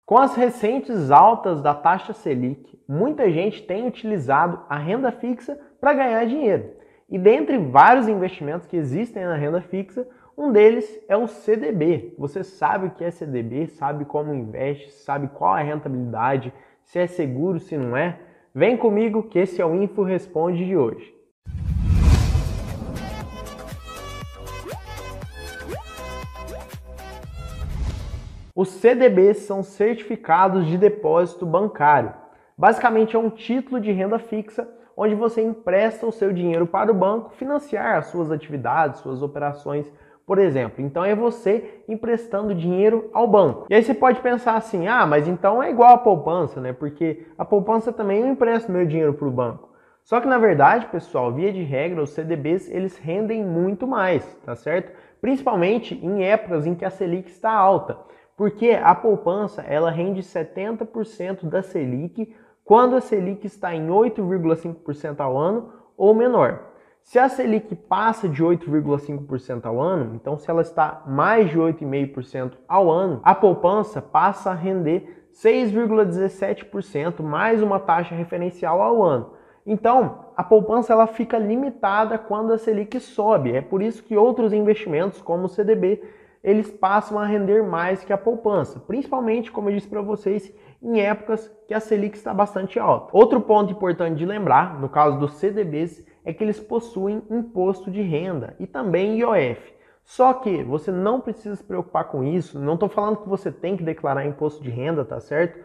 Com as recentes altas da taxa Selic, muita gente tem utilizado a renda fixa para ganhar dinheiro. E dentre vários investimentos que existem na renda fixa, um deles é o CDB. Você sabe o que é CDB, sabe como investe, sabe qual é a rentabilidade, se é seguro, se não é? Vem comigo que esse é o Info Responde de hoje. Os CDBs são certificados de depósito bancário. Basicamente é um título de renda fixa onde você empresta o seu dinheiro para o banco financiar as suas atividades, suas operações, por exemplo. Então é você emprestando dinheiro ao banco. E aí você pode pensar assim, mas então é igual a poupança, né? Porque a poupança também eu empresto meu dinheiro para o banco. Só que na verdade, pessoal, via de regra, os CDBs eles rendem muito mais, tá certo? Principalmente em épocas em que a Selic está alta. Porque a poupança ela rende 70% da Selic quando a Selic está em 8,5% ao ano ou menor. Se a Selic passa de 8,5% ao ano, então se ela está mais de 8,5% ao ano, a poupança passa a render 6,17% mais uma taxa referencial ao ano. Então, a poupança ela fica limitada quando a Selic sobe. É por isso que outros investimentos, como o CDB, eles passam a render mais que a poupança, principalmente, como eu disse para vocês, em épocas que a Selic está bastante alta. Outro ponto importante de lembrar, no caso dos CDBs, é que eles possuem imposto de renda e também IOF. Só que você não precisa se preocupar com isso, não estou falando que você tem que declarar imposto de renda, tá certo?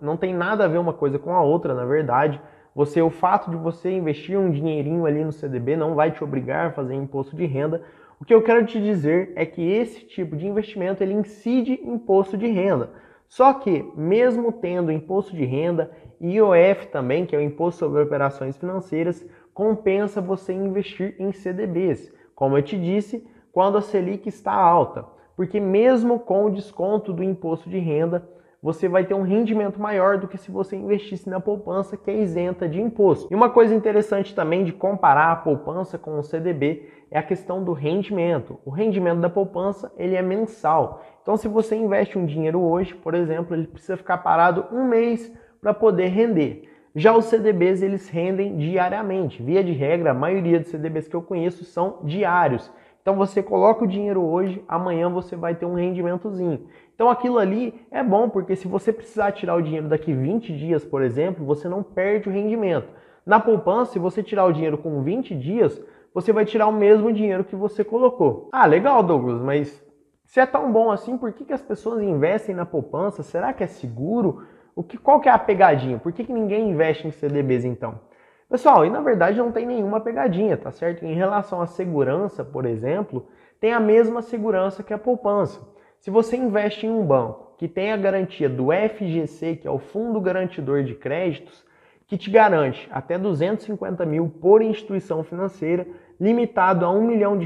Não tem nada a ver uma coisa com a outra, na verdade. O fato de você investir um dinheirinho ali no CDB não vai te obrigar a fazer imposto de renda. O que eu quero te dizer é que esse tipo de investimento ele incide imposto de renda. Só que, mesmo tendo imposto de renda e IOF também, que é o Imposto sobre Operações Financeiras, compensa você investir em CDBs. Como eu te disse, quando a Selic está alta. Porque mesmo com o desconto do imposto de renda, você vai ter um rendimento maior do que se você investisse na poupança, que é isenta de imposto. E uma coisa interessante também de comparar a poupança com o CDB é a questão do rendimento. O rendimento da poupança ele é mensal. Então, se você investe um dinheiro hoje, por exemplo, ele precisa ficar parado um mês para poder render. Já os CDBs, eles rendem diariamente. Via de regra, a maioria dos CDBs que eu conheço são diários. Então, você coloca o dinheiro hoje, amanhã você vai ter um rendimentozinho. Então, aquilo ali é bom, porque se você precisar tirar o dinheiro daqui 20 dias, por exemplo, você não perde o rendimento. Na poupança, se você tirar o dinheiro com 20 dias, você vai tirar o mesmo dinheiro que você colocou. Legal, Douglas, mas se é tão bom assim, por que as pessoas investem na poupança? Será que é seguro? Qual que é a pegadinha? Por que ninguém investe em CDBs então? Pessoal, e na verdade não tem nenhuma pegadinha, tá certo? Em relação à segurança, por exemplo, tem a mesma segurança que a poupança. Se você investe em um banco que tem a garantia do FGC, que é o Fundo Garantidor de Créditos, que te garante até 250 mil por instituição financeira, limitado a R$1 milhão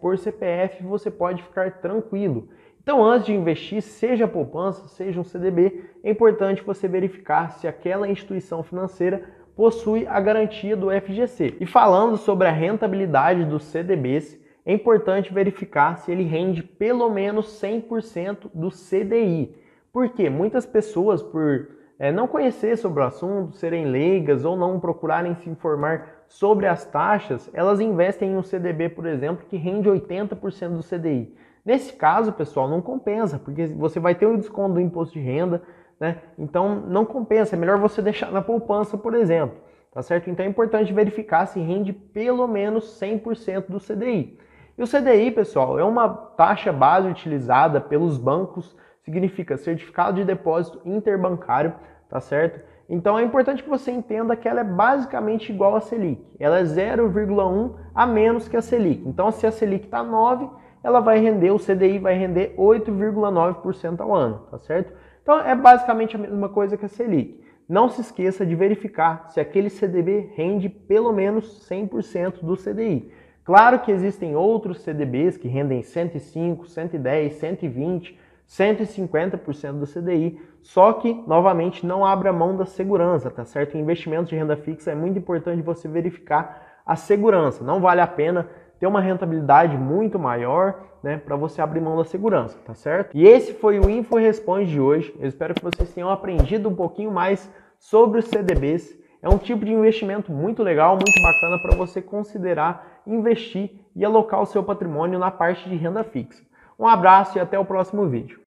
por CPF, você pode ficar tranquilo. Então, antes de investir, seja poupança, seja um CDB, é importante você verificar se aquela instituição financeira possui a garantia do FGC. E falando sobre a rentabilidade dos CDBs, é importante verificar se ele rende pelo menos 100% do CDI. Por quê? Muitas pessoas, por não conhecer sobre o assunto, serem leigas ou não procurarem se informar sobre as taxas, elas investem em um CDB, por exemplo, que rende 80% do CDI. Nesse caso, pessoal, não compensa, porque você vai ter um desconto do imposto de renda, né? Então não compensa, é melhor você deixar na poupança, por exemplo, tá certo? Então é importante verificar se rende pelo menos 100% do CDI. E o CDI, pessoal, é uma taxa base utilizada pelos bancos, significa Certificado de Depósito Interbancário, tá certo? Então é importante que você entenda que ela é basicamente igual à Selic. Ela é 0,1 a menos que a Selic. Então se a Selic está 9, ela vai render, o CDI vai render 8,9% ao ano, tá certo? Então é basicamente a mesma coisa que a Selic. Não se esqueça de verificar se aquele CDB rende pelo menos 100% do CDI. Claro que existem outros CDBs que rendem 105, 110, 120, 150% do CDI, só que, novamente, não abra mão da segurança, tá certo? Em investimentos de renda fixa é muito importante você verificar a segurança. Não vale a pena ter uma rentabilidade muito maior, né, para você abrir mão da segurança, tá certo? E esse foi o Info Responde de hoje. Eu espero que vocês tenham aprendido um pouquinho mais sobre os CDBs. É um tipo de investimento muito legal, muito bacana para você considerar investir e alocar o seu patrimônio na parte de renda fixa. Um abraço e até o próximo vídeo.